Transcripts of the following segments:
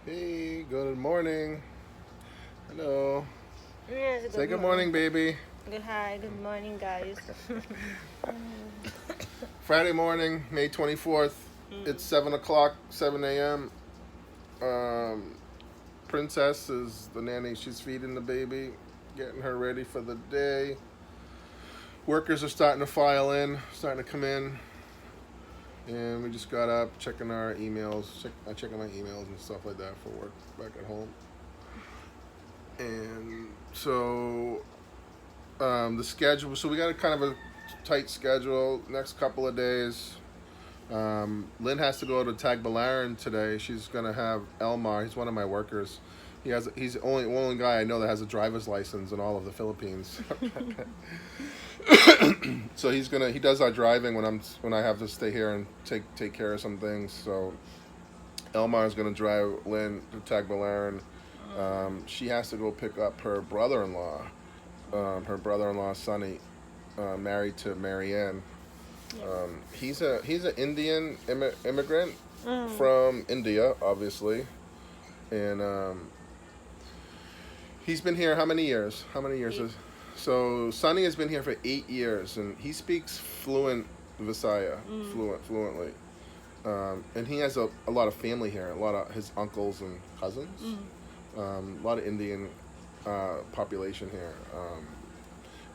Hey, good morning. Hello. Yes, Say good good morning. morning, baby. Good hi, good morning, guys. Friday morning, May 24th. It's Mm. 7 o'clock, 7 a.m. Um, Princess is the nanny. She's feeding the baby, getting her ready for the day. Workers are starting to file in, starting to come in. And we just got up, checking our emails, checking my emails and stuff like that for work back at home. And so the schedule. So we got a kind of a tight schedule. Next couple of days, Lynn has to go to Tagbilaran today. She's gonna have Elmar. He's one of my workers. He's the only guy I know that has a driver's license in all of the Philippines. So he does our driving when I have to stay here and take care of some things. So Elmar is gonna drive Lynn to Tagbilaran. She has to go pick up her brother-in-law. Her brother-in-law Sonny, married to Marianne. Yes. He's an Indian immigrant Mm. from India, obviously, and he's been here how many years? How many years? Eight. So Sonny has been here for 8 years, and he speaks fluent Visaya, Mm. fluently. And he has a lot of family here, a lot of his uncles and cousins, Mm. a lot of Indian population here.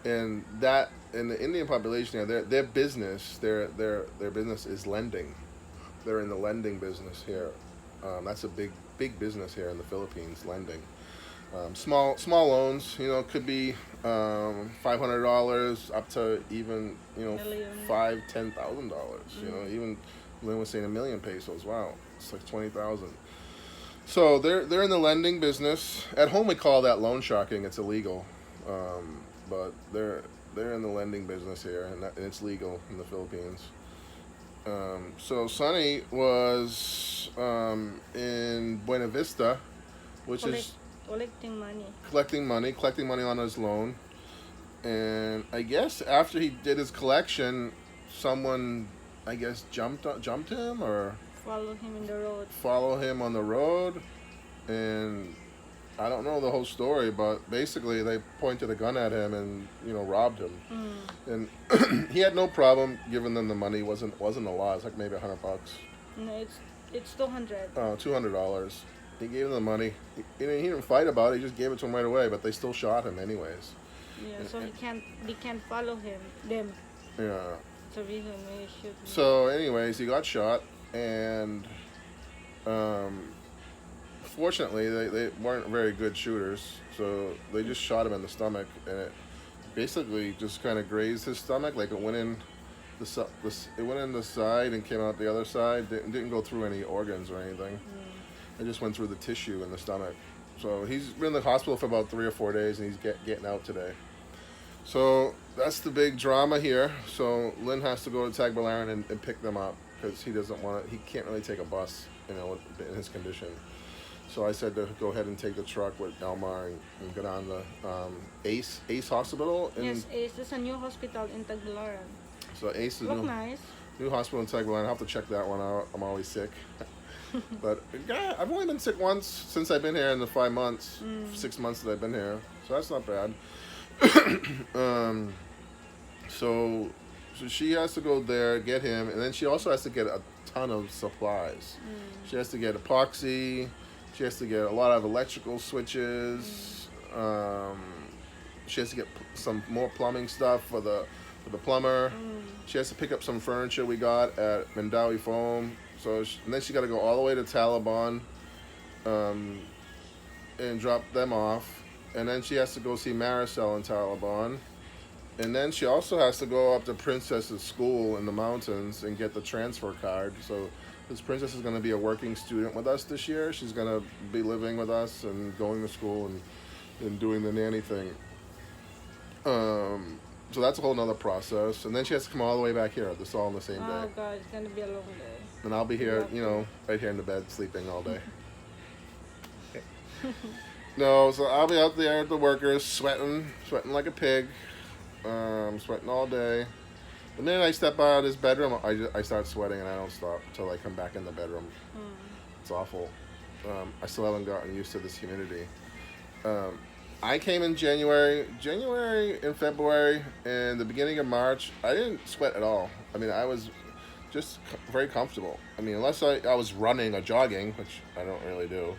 And that in the Indian population, their business, their business is lending. They're in the lending business here. That's a big business here in the Philippines, lending. Small loans, could be $500 up to even Million. $5,000, $10,000. Mm. Even Lynn was saying 1,000,000 pesos. Wow, it's like 20,000. So they're in the lending business. At home we call that loan sharking. It's illegal, but they're in the lending business here, and it's legal in the Philippines. So Sonny was in Buena Vista, which Collect is collecting money. collecting money on his loan. And I guess after he did his collection, someone, I guess, jumped him or Follow him in the road. follow him on the road, and I don't know the whole story, but basically they pointed a gun at him and robbed him. Mm. And he had no problem giving them the money. wasn't a lot. It's like maybe $100. No, it's 200. $200. He gave them the money. He didn't fight about it. He just gave it to him right away. But they still shot him anyways. Yeah, And, so and, they can't follow them. yeah. The reason they shoot him. So anyways, he got shot, and um, fortunately they weren't very good shooters. So they just shot him in the stomach, and it basically just kind of grazed his stomach, like it went in it went in the side and came out the other side. Didn't go through any organs or anything. Mm. It just went through the tissue in the stomach. So he's been in the hospital for about 3 or 4 days, and he's getting out today. So that's the big drama here. So Lynn has to go to Tagbilaran and pick them up because he doesn't want to. He can't really take a bus, in his condition. So I said to go ahead and take the truck with Elmar and get on the Ace Hospital. And Yes, it's a new hospital in Tagbilaran. so Ace is Look nice. new hospital in Tagbilaran. I'll have to check that one out. I'm always sick. But yeah, I've only been sick once since I've been here in the 5 months, Mm. 6 months that I've been here. So that's not bad. um, so, so she has to go there, get him, and then she also has to get a ton of supplies. Mm. She has to get epoxy. She has to get a lot of electrical Mm. switches. She has to get some more plumbing stuff for the plumber. Mm. She has to pick up some furniture we got at Mandawi Foam. And then she got to go all the way to Taliban, um, and drop them off. And then she has to go see Maricel in Taliban. And then she also has to go up to Princess's school in the mountains and get the transfer card. So this Princess is going to be a working student with us this year. She's going to be living with us and going to school and doing the nanny thing. So that's a whole nother process. And then she has to come all the way back here. This all on the same day. Oh God, it's gonna be a long day. And I'll be here, Yep. right here in the bed, sleeping all day. No, so I'll be out there at the workers, sweating like a pig, sweating all day. The minute I step out of this bedroom, I start sweating and I don't stop until I come back in the bedroom. Mm. It's awful. I still haven't gotten used to this humidity. Um, I came in January and February, and the beginning of March. I didn't sweat at all. I mean, I was just very comfortable. I mean, unless I was running or jogging, which I don't really do,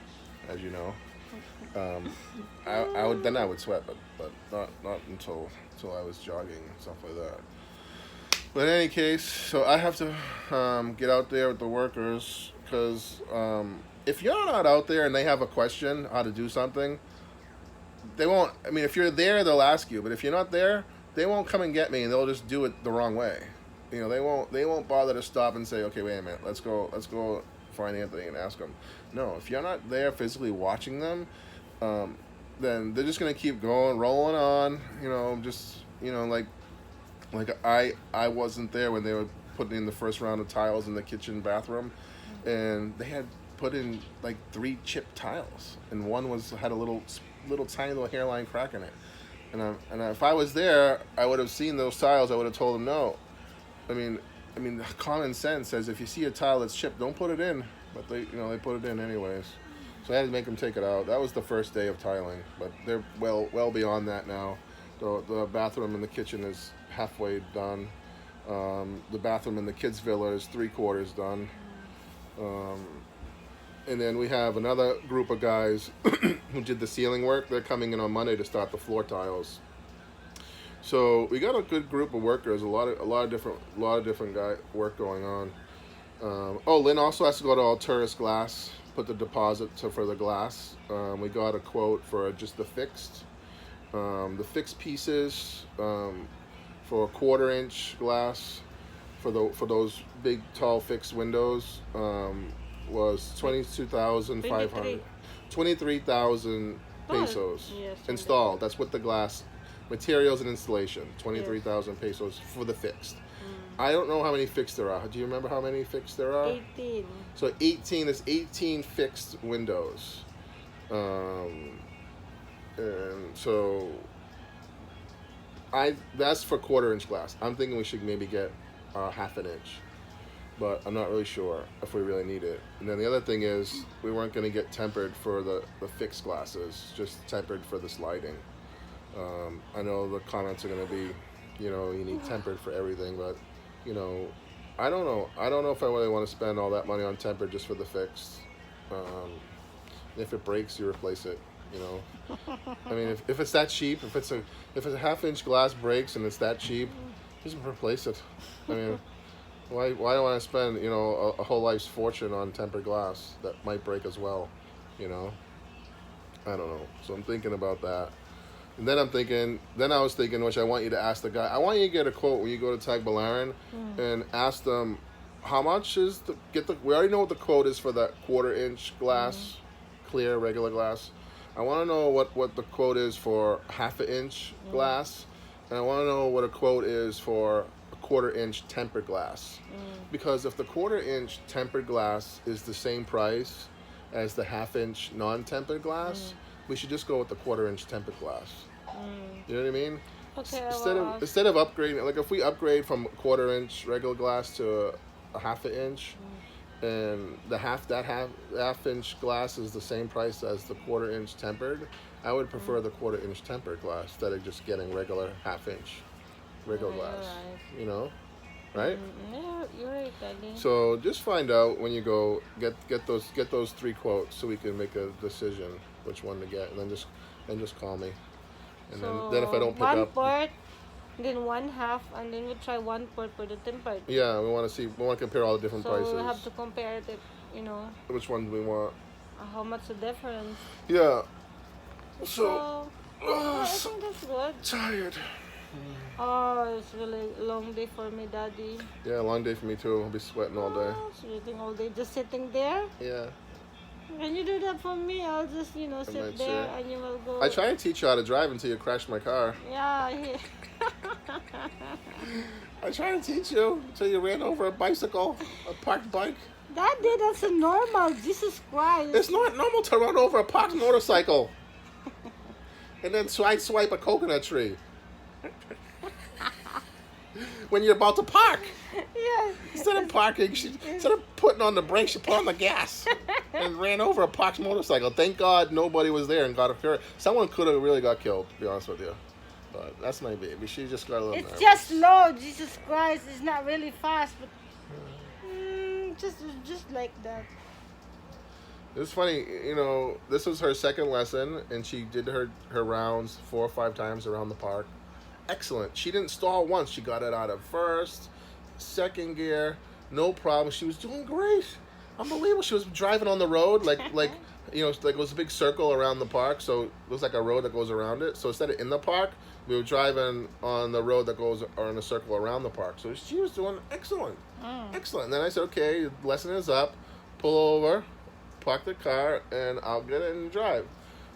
as you know. Um, I would then I would sweat, but not until I was jogging and stuff like that. But in any case, so I have to get out there with the workers because if you're not out there and they have a question how to do something, they won't. I mean, if you're there, they'll ask you. But if you're not there, they won't come and get me, and they'll just do it the wrong way. You know, they won't bother to stop and say, okay, wait a minute, let's go find Anthony and ask him. No, if you're not there physically watching them, then they're just gonna keep going, rolling on. You know, just like I wasn't there when they were putting in the first round of tiles in the kitchen bathroom, and they had put in like 3 chipped tiles, and one had a little tiny little hairline crack in it. And if I was there, I would have seen those tiles. I would have told them no. I mean, common sense says if you see a tile that's chipped, don't put it in. But they put it in anyways. So I had to make them take it out. That was the first day of tiling, but they're well beyond that now. The bathroom and the kitchen is halfway done. The bathroom in the kids' villa is 3/4 done. And then we have another group of guys who did the ceiling work. They're coming in on Monday to start the floor tiles. So we got a good group of workers. A lot of different work going on. Lynn also has to go to Alturas Glass, put the deposit for the glass. We got a quote for just the fixed pieces for a 1/4-inch glass for those big tall fixed windows. Was 22,500, 23,000 pesos Yes, installed. That's with the glass materials and installation. 23,000 pesos for the fixed. I don't know how many fixed there are. Do you remember how many fixed there are? 18. So 18 is 18 fixed windows. And so that's for 1/4-inch glass. I'm thinking we should maybe get 1/2 inch. But I'm not really sure if we really need it. And then the other thing is we weren't going to get tempered for the fixed glasses, just tempered for the sliding. I know the comments are going to be, you need tempered for everything, but, I don't know. I don't know if I really want to spend all that money on tempered just for the fixed. If it breaks, you replace it, I mean, if it's that cheap, if it's a 1/2-inch glass breaks and it's that cheap, just replace it. I mean... Why do I want to spend, a whole life's fortune on tempered glass that might break as well, I don't know. So I'm thinking about that. And then I was thinking, which I want you to ask the guy, I want you to get a quote when you go to Tagbilaran and ask them, how much is we already know what the quote is for that 1/4-inch glass, clear, regular glass. I want to know what the quote is for 1/2-inch glass, and I want to know what a quote is for 1/4-inch tempered glass, because if the 1/4-inch tempered glass is the same price as the 1/2-inch non-tempered glass, we should just go with the 1/4-inch tempered glass. You know what I mean? Okay. Instead of upgrading, like if we upgrade from 1/4-inch regular glass to a 1/2-inch, and the half-inch glass is the same price as the 1/4-inch tempered, I would prefer the 1/4-inch tempered glass instead of just getting regular 1/2-inch. Regular glass, right. Right? Yeah, you're right, Daddy. So just find out when you go get those 3 quotes so we can make a decision which one to get, and then just call me, and then if I don't pick up, 1/4, then 1/2, and then we try 1/4 for the tempered. Yeah, we want to compare all the different prices. So we have to compare it, which one do we want? How much the difference. Yeah. So I think that's good. Tired. Oh, it's really a long day for me, Daddy. Yeah, long day for me too. I'll be sweating all day. Sweating all day, just sitting there. Yeah. Can you do that for me? I'll just, sit there and you will go. I try to teach you how to drive until you crash my car. Yeah. I try to teach you until you ran over a bicycle, a parked bike. Daddy, that's a normal. Jesus Christ. It's not normal to run over a parked motorcycle and then swipe a coconut tree. When you're about to park. Yeah. Instead of parking, instead of putting on the brakes, you put on the gas. and ran over a parked motorcycle. Thank God nobody was there and got hurt. Someone could have really got killed, to be honest with you. But that's my baby. She just got a little nervous. It's just slow, Jesus Christ. It's not really fast, but just like that. It was funny, you know, this was her second lesson, and she did her rounds 4 or 5 times around the park. Excellent. She didn't stall once. She got it out of first, second gear, no problem. She was doing great. Unbelievable. She was driving on the road, like you know, like it was a big circle around the park, so it was like a road that goes around it. So instead of in the park, we were driving on the road that goes or in a circle around the park. So she was doing excellent. Excellent. And then I said, okay, lesson is up. Pull over, park the car, and I'll get in and drive.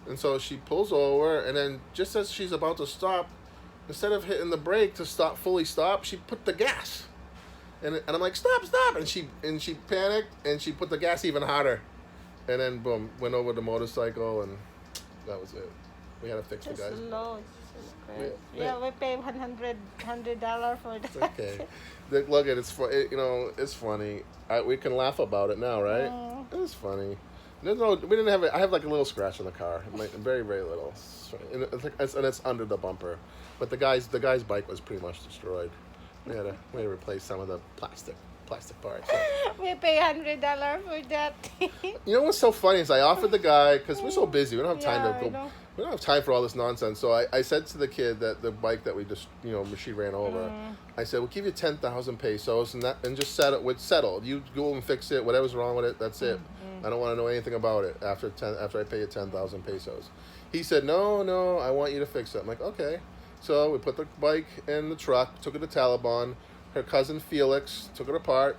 And so she pulls over, and then just as she's about to stop, instead of hitting the brake to fully stop, she put the gas. And I'm like, stop! And she panicked, and she put the gas even harder. And then, boom, went over the motorcycle, and that was it. We had to fix the guys. Slow. Yeah, we pay $100 for that. It's okay. Look at you know, it's funny. We can laugh about it now, right? It was funny. We didn't have it. I have like a little scratch on the car, very little, and it's under the bumper. But the guy's bike was pretty much destroyed. We had to replace some of the plastic parts. We pay $100 for that. You know what's so funny is I offered the guy, because we're so busy, we don't have time to go. We don't have time for all this nonsense. So I said to the kid that the bike that we just, you know, she ran over, I said, we'll give you 10,000 pesos and just settle. You go and fix it. Whatever's wrong with it, that's it. I don't want to know anything about it after I pay you 10,000 pesos. He said, no, I want you to fix it. I'm like, okay. So we put the bike in the truck, took it to Taliban. Her cousin Felix took it apart.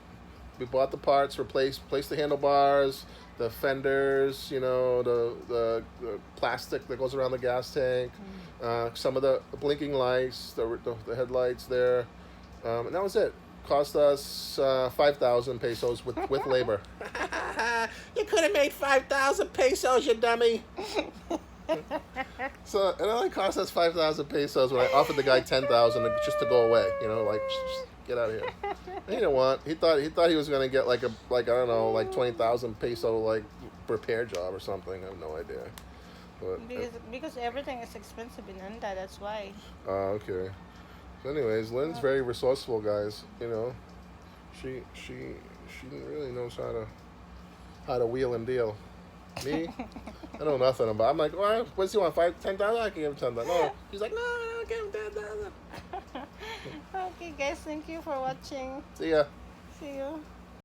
We bought the parts, placed the handlebars, the fenders, you know, the plastic that goes around the gas tank, some of the blinking lights, the headlights there, and that was it. Cost us 5,000 pesos with labor. You could have made 5,000 pesos, you dummy. So it only cost us 5,000 pesos when I offered the guy 10,000 just to go away. You know, like just get out of here. He didn't want. He thought he was gonna get like I don't know, like 20,000 peso like repair job or something. I have no idea. But, because everything is expensive in India. That's why. Okay. So anyways, Lynn's very resourceful, guys. You know, she really knows how to wheel and deal. Me, I know nothing about. I'm like, well, what's he want? 10,000? I can give him 10,000. No, he's like, no, I'll give him 10,000. Okay, guys, thank you for watching. See ya. See you.